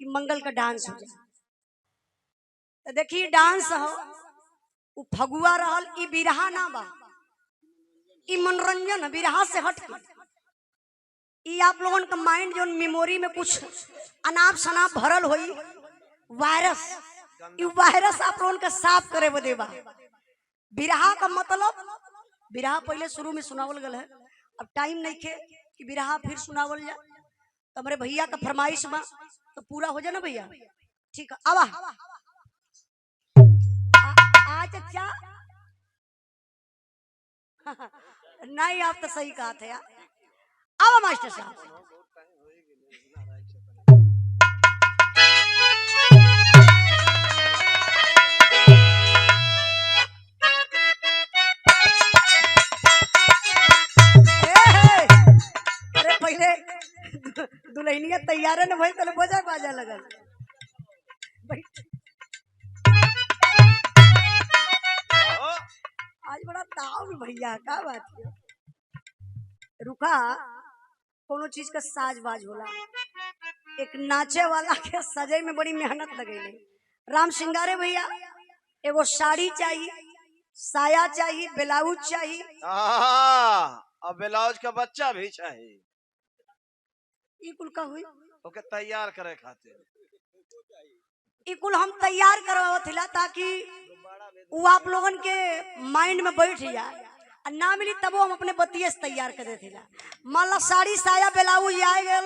मंगल का डांस हो जाए। तो देखिए डांस हो उ फगुआ रहल, ई बिरहा ना बा, ई मनोरंजन बिरहा से हट के। ई आप लोगन का माइंड जो मेमोरी में कुछ अनाप शनाप भरल होई वायरस, ई वायरस आप लोगन का साफ करे बदे बा। बिरहा का मतलब बिरहा पहले शुरू में सुनावल गल है, अब टाइम नहीं खे कि बिरहा फिर सुनावल जाए। तो हमारे भैया का फरमाइश बा तो पूरा हो जाए ना भैया। ठीक है आवा अच्छा नहीं आप तो सही कहा थे यार। आवा मास्टर साहब। अरे पहले दुल्हनिया तैयार न भाई तो बजा बाजा लगल। आज बड़ा ताव भैया का बात है। रुका कोनो चीज का साज बाज होला, एक नाचे वाला के सजे में बड़ी मेहनत लगेले। राम सिंगारे भैया एगो साड़ी चाहिए, साया चाहिए, ब्लाउज चाहिए, और ब्लाउज का बच्चा भी चाहिए। ई कुल का हुई ओके तैयार करे खातिर ई कुल हम तैयार करवावत हिला ताकि वो आप लोगन के माइंड में बैठ जाए। ना मिली तब हम अपने बतिये से तैयार कर देते। मान ला साड़ी साया ब्लाउज आ गए,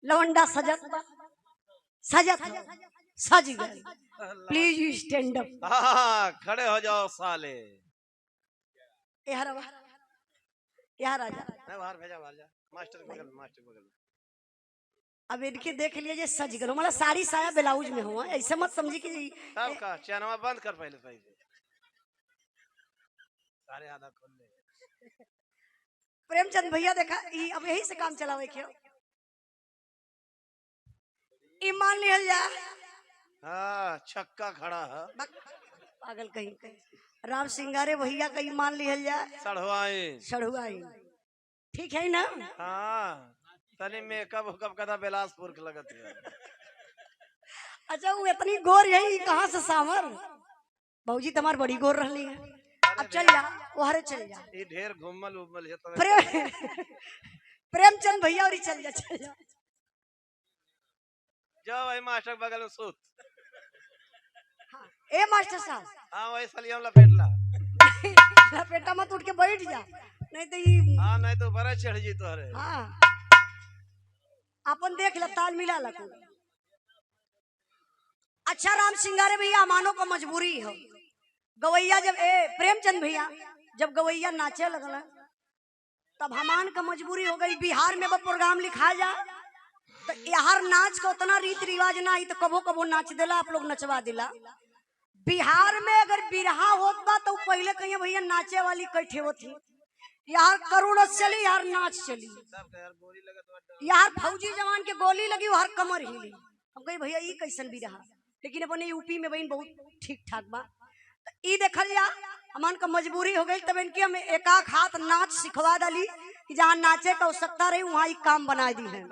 लवंडा सजत सज गए। Please you stand up. खड़े हो जाओ साले। यार आजा बाहर भेजा बाहर जा। मास्टर बगल मास्टर बगल। अब इनके देख लीजिए सज गए, मतलब साड़ी साया ब्लाउज में हुआ, ऐसे मत समझी कि तब का चैनवा बंद कर पहले सही से। सारे आधा खोल ले। प्रेमचंद भैया देखा ई अब यही से काम चलावे क्यों। ईमान लिहल जा। हाँ छक्का खड़ा है पागल कहीं। राम सिंगारे भैया का ईमान लिहल जा। सढ़ुआई ठीक है ना। हाँ तनी मेकअप हुकअप कदा बिलासपुर के लगत है। अच्छा वो इतनी गोर यही कहाँ से सावर भौजी तुम्हार बड़ी गोर रहली है। अब चल जा वहां चल जा। ये ढेर घुमल उमल है तो प्रेमचंद भैया और चल जा जाओ भाई मास्टर बगल में सूत। हाँ, ए मास्टर साहब। हाँ वही सलियम लपेटला। लपेटा मत उठ के बैठ जा नहीं तो ये। हाँ नहीं तो बड़ा चढ़ जी तो अरे। हाँ अपन देख ला ताल मिला ला। अच्छा राम सिंगारे भैया मानो को मजबूरी हो गवैया जब प्रेमचंद भैया जब गवैया नाचे लगल तब हमान का मजबूरी हो गई। बिहार में वो प्रोग्राम लिखा जा तो यार नाच का उतना रीति रिवाज ना ही तो कबो कबो नाच देला आप लोग नचवा दिला। बिहार में अगर बिरहा होत बा तो पहले कहीं भैया नाचे वाली कैठे होती यार करोड़ चली यार नाच चली यार फौजी जवान के गोली लगी हर कमर हिली। हम कही भैया ये कैसन भी रहा, लेकिन अपने यूपी में बहन बहुत ठीक ठाक बा। तो ई देखल जा हमान का मजबूरी हो गई तब इनकी हम एक आख हाथ नाच सिखवा डाली कि जहाँ नाचे का आवश्यकता रही वहाँ ही काम बना दी है।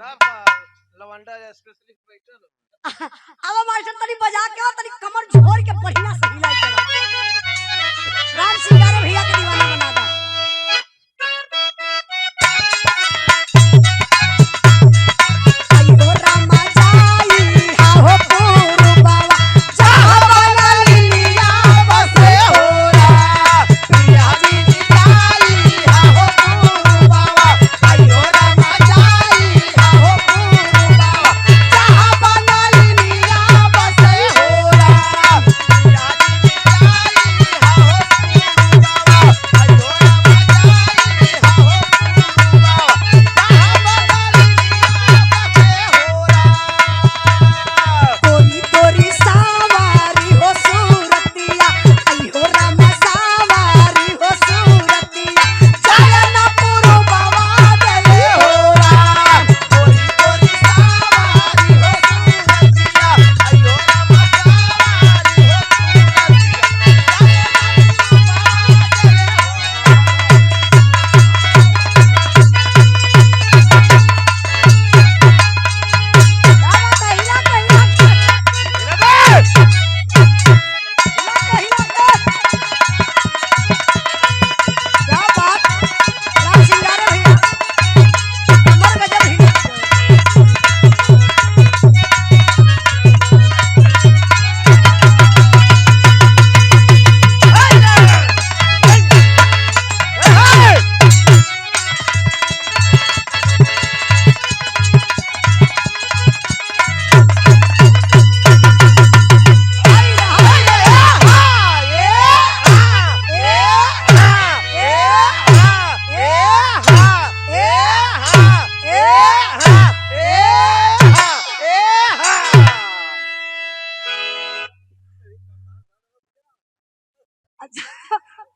अब मास्टर तनी बजा के तनी कमर झोर के बढ़िया से हिला चला। राम सिंगारे भैया के दीवाना बना दा।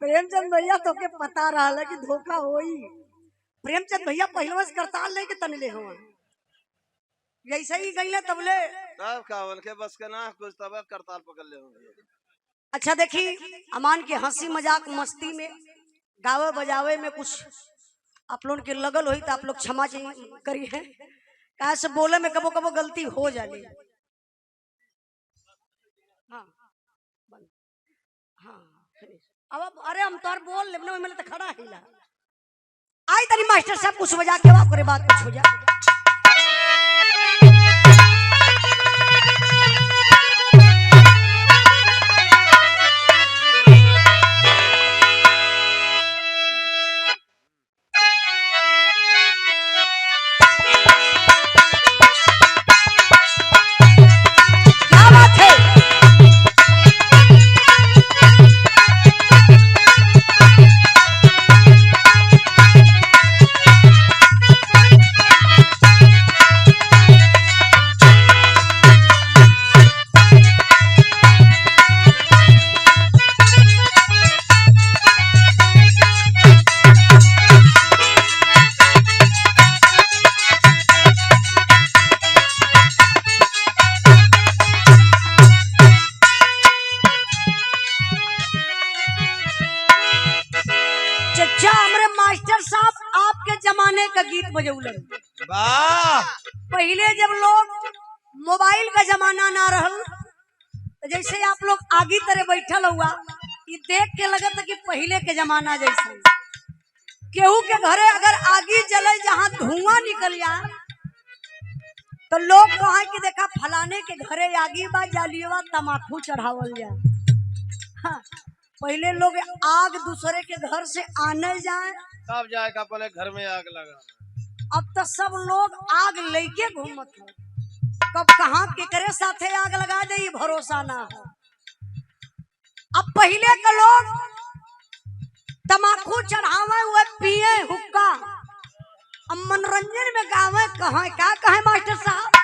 प्रेमचंद भैया तो के पता रहा कि धोखा होई। प्रेमचंद भैया पहलवा से करताल लेके तनले हो जैसे ही गईले तबले तब का उनके बस के ना कुछ तब करताल पकड़ ले होंगे। अच्छा देखी अमान के हंसी मजाक मस्ती में गावे बजावे में कुछ आप लोगों के लगल हुई तो आप लोग क्षमा करिए, कैसे बोले में कबो कबो गलती हो जाली। हाँ हाँ अब अरे हम तोर बोल ले मैंने तो खड़ा हिला आई तनी मास्टर साहब कुछ बजा के करे बात कुछ हो जा। जमाने का गीत बजौलन। पहले जब लोग मोबाइल का जमाना ना रहल तो जैसे आप लोग आगे तरह बैठल हुआ ये देख के लगता कि पहले के जमाना जैसे केहू के घरे अगर आगे जले जहाँ धुआं निकल जाए तो लोग कहा कि देखा फलाने के घरे आगे बा जालिया तमाकू चढ़ावल जाए। हाँ, पहले लोग आग दूसरे के घर से आने जाए तब जाएगा पहले घर में आग लगा। अब तो सब लोग आग लेके घूमत हो, कब कहाँ केकरे साथे आग लगा दे भरोसा ना हो। अब पहले के लोग तमाकू चढ़ावे हुए पिए हुक्का अब मनोरंजन में गावे कहे क्या कहे मास्टर साहब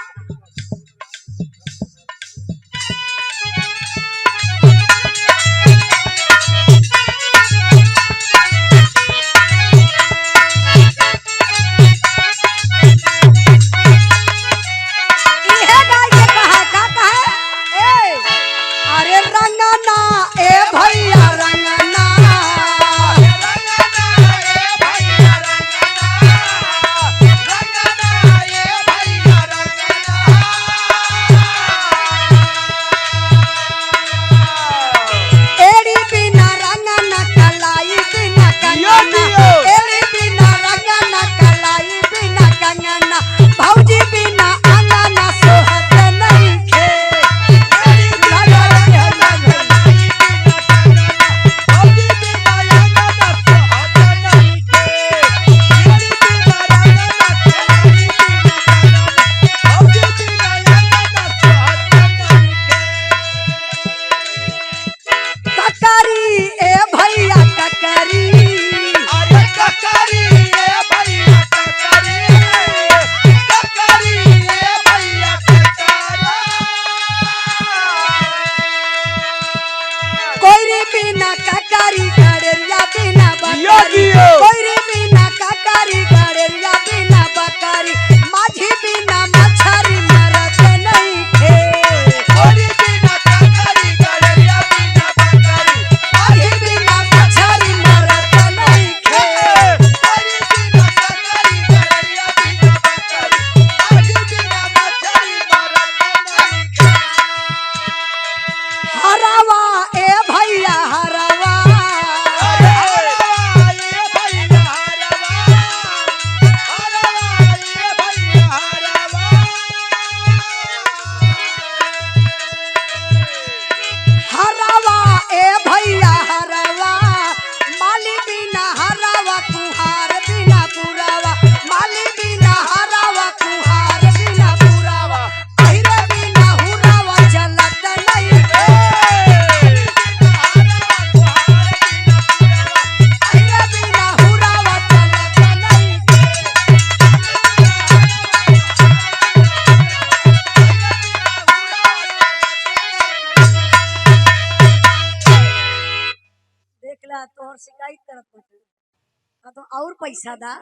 का तोहर शिकायत करत बाटे तो और पैसा दा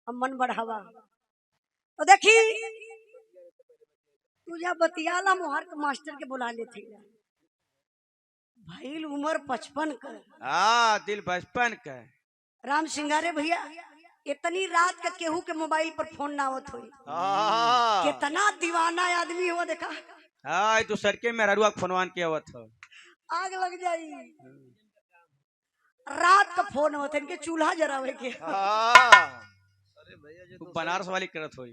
हम मन बढ़ावा तो देखी तू जा बतियाला मोहर के मास्टर के बुला लेते भइल उम्र 55 का हाँ दिल बचपन का। राम सिंगारे भैया इतनी रात का केहू के मोबाइल पर फोन ना आवत हुई हाँ कितना दीवाना आदमी हुआ देखा हाँ तो सड़के में ररुआ फोनवान के आवत हो। आग लग जाई रात का फोन आवत इनके चूल्हा जरावे के अरे भैया जी तू बनारस वाली करत होई।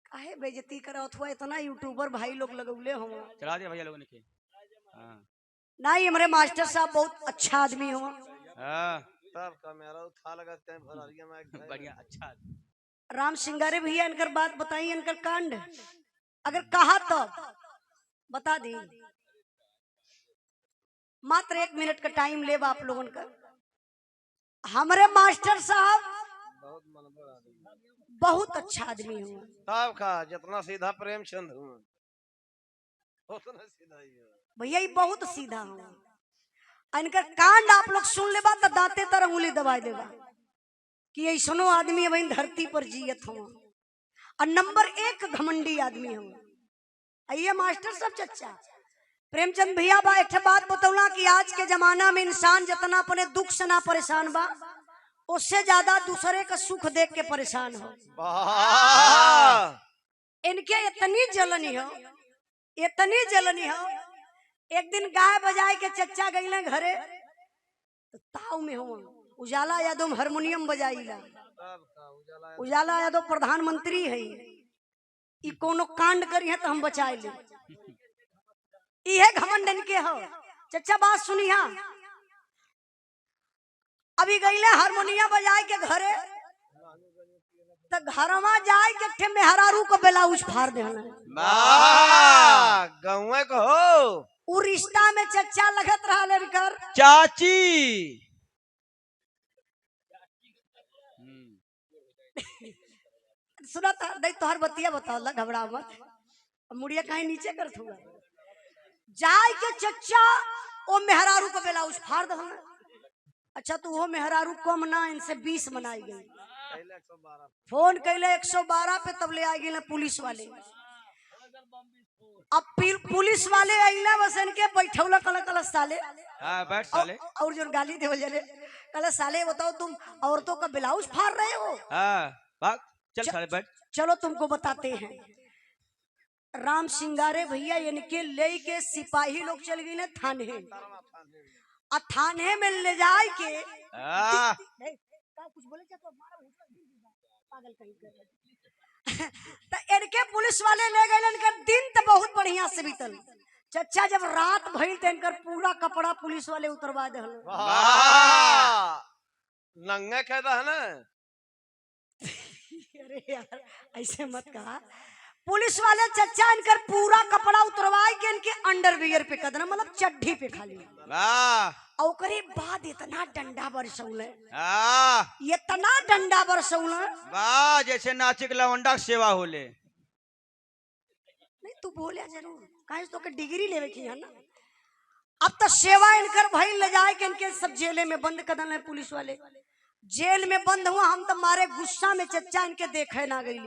काहे बेइज्जती करत हुआ इतना यूट्यूबर भाई लोग लगौले हो चला दिया भैया लोगों ने के। हाँ नहीं हमारे मास्टर साहब बहुत अच्छा आदमी हुआ हाँ सब का मेरा था लगा कहीं भरारिया में एक बढ़िया अच्छा। राम सिंगारे भैया इनकर बात बताई इनकर कांड अगर कहा तो बता दी मात्र 1 मिनट का टाइम ले आप लोगों का। हमारे मास्टर साहब बहुत मनोबल आदमी बहुत अच्छा आदमी हुआ सब का जितना सीधा प्रेमचंद हूँ उतना सीधा ही है भैया ये बहुत सीधा हुआ इनकर कांड आप लोग सुन लेबा तो दांते तर उंगली दबा देगा कि ऐसनो आदमी वही धरती पर जियत हुआ और नंबर 1 घमंडी आदमी हुआ। आइए मास्टर साहब चच्चा प्रेमचंद भैया बा एक बात बतौला कि आज के जमाना में इंसान जितना अपने दुख से ना परेशान बा उससे ज्यादा दूसरे का सुख देख के परेशान हो। इनके इतनी जलनी हो एक दिन गाय बजाए के चच्चा गईले घरे तो ताऊ में हो उजाला यादव हारमोनियम बजाईला उजाला यादव प्रधानमंत्री है ई कोनो कांड करी है तो हम बचाए ले इहे घमंड इनके हो। चच्चा बात सुनिया अभी गईले हारमोनिया बजाए के घरे तो घरमा जाए के ठे मेहरारू को ब्लाउज फाड़ देहले गाँव को हो उ रिश्ता में चच्चा लगत रहा इनकर चाची। सुना था नहीं तोहर बतिया बताओ घबरा मत मुड़िया कहीं नीचे कर थूगा जाए के चच्चा ओ मेहरारू को ब्लाउज फाड़ दे। अच्छा तो वो मेहरारू कम ना इनसे 20 मनाई गई फोन कैले 112 पे तब ले आ गए पुलिस वाले। अब पुलिस वाले आइला बस इनके बैठौला कल साले हाँ बैठ साले और जो गाली दे जले कल साले बताओ तुम औरतों का ब्लाउज फाड़ रहे हो। हाँ भाग चल साले बैठ। चलो तुमको बताते हैं राम सिंगारे भैया इनके ले के सिपाही लोग चल गए ना थाने और थाने में ले जाए के कुछ बोले क्या तो पागल कहीं तो इनके पुलिस वाले ले गए इनका दिन तो बहुत बढ़िया से बीतल। चच्चा जब रात भइल तो इनकर पूरा कपड़ा पुलिस वाले उतरवा दे नंगा कहता है ना अरे यार ऐसे मत कहा पुलिस वाले चच्चा इनकर पूरा कपड़ा उतरवाए के इनके अंडरवियर पे कदना मतलब चड्ढी पे खाली और ओकरे बाद इतना डंडा बरसौले इतना डंडा बरसौले वाह जैसे नाचे के लवंडा सेवा होले। नहीं तू बोले जरूर काहे तो के डिग्री लेवे की है ना। अब तो सेवा इनकर भाई ले जाए के इनके सब जेले में बंद कर देना पुलिस वाले जेल में बंद हुआ हम तो मारे गुस्सा में चच्चा इनके देखे ना गई।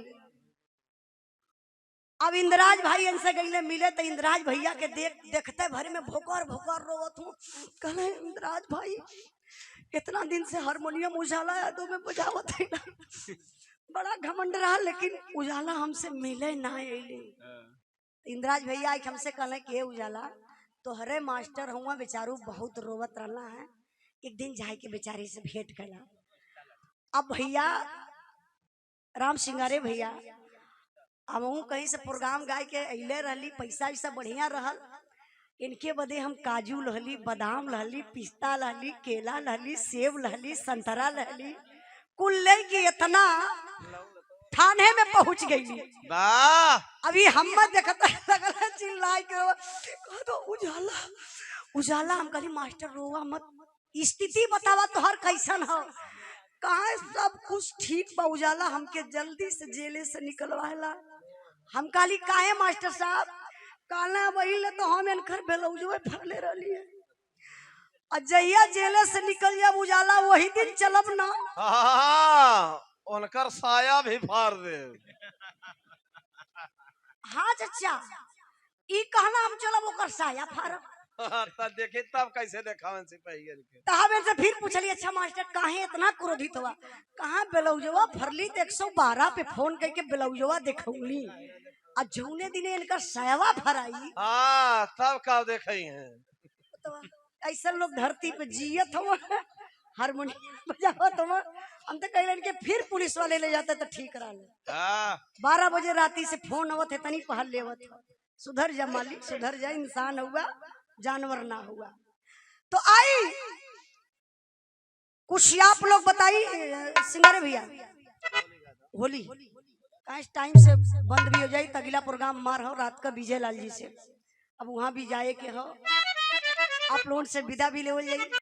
अब इंद्राज भाई इनसे गईले मिले तो इंद्राज भैया के देखते भरे में भोकर रोवत हूँ कहले इंद्राज भाई इतना दिन से हारमोनियम उजाला यादव में बजावत है ना बड़ा घमंड रहा लेकिन उजाला हमसे मिले ना अले। इंद्राज भैया एक हमसे कहले कि उजाला तोहरे मास्टर हुआ बेचारू बहुत रोवत रहना है एक दिन जाए के बेचारी से भेंट कला। अब भैया राम सिंगारे भैया हम कहीं से प्रोग्राम गाय के अले रहली पैसा वैसा बढ़िया रहल इनके बदे हम काजू लहली बादाम लहली पिस्ता लहली केला लहली सेब लहली संतरा लहली कुल ले के इतना थाने में पहुंच गई। अभी हम देखता लगल चिल्लाई के तो उजाला हम कहली मास्टर रोवा मत स्थिति बतावा तोहर कैसन हो कहा सब कुछ ठीक बा उजाला हमके जल्दी से जेले से निकलवाला। हम कहली काहे मास्टर साहब कहना वही ले तो हम इनकर ब्लाउजवे फाड़ले रहली है अजैया जेले से निकल जा उजाला वही दिन चलब ना। हाँ, उनकर साया भी फाड़ दे। हाँ चाचा, ई कहना हम चलब ओकर साया फाड़ब। तब देखे तब कैसे देखावन सिपाही के। तहबे से फिर पूछली अच्छा मास्टर काहे इतना क्रोधित हुआ? कहाँ ब्लाउजवा फरली तो 112 पे फोन करके ब्लाउजवा देखौली आ जौने दिने इनकर सायावा फराई। हाँ, तब का देखे हैं। तो ऐसा लोग धरती पे जियत हो, हारमोनियम बजावत हो। हम तो कहलन के फिर पुलिस वाले ले जाते तो ठीक रहा। हाँ 12 बजे राती से फोन आवत है तनी पहल लेवत है। सुधर जा मालिक, सुधर जा, इंसान हुआ जानवर ना हुआ। तो आई कुछ आप लोग बताइए सिंगर भैया। होली काश टाइम से बंद भी हो जाए तो अगला प्रोग्राम मार हो रात का विजय लाल जी से। अब वहां भी जाए के हो, आप लोगों से विदा भी ले जाइए।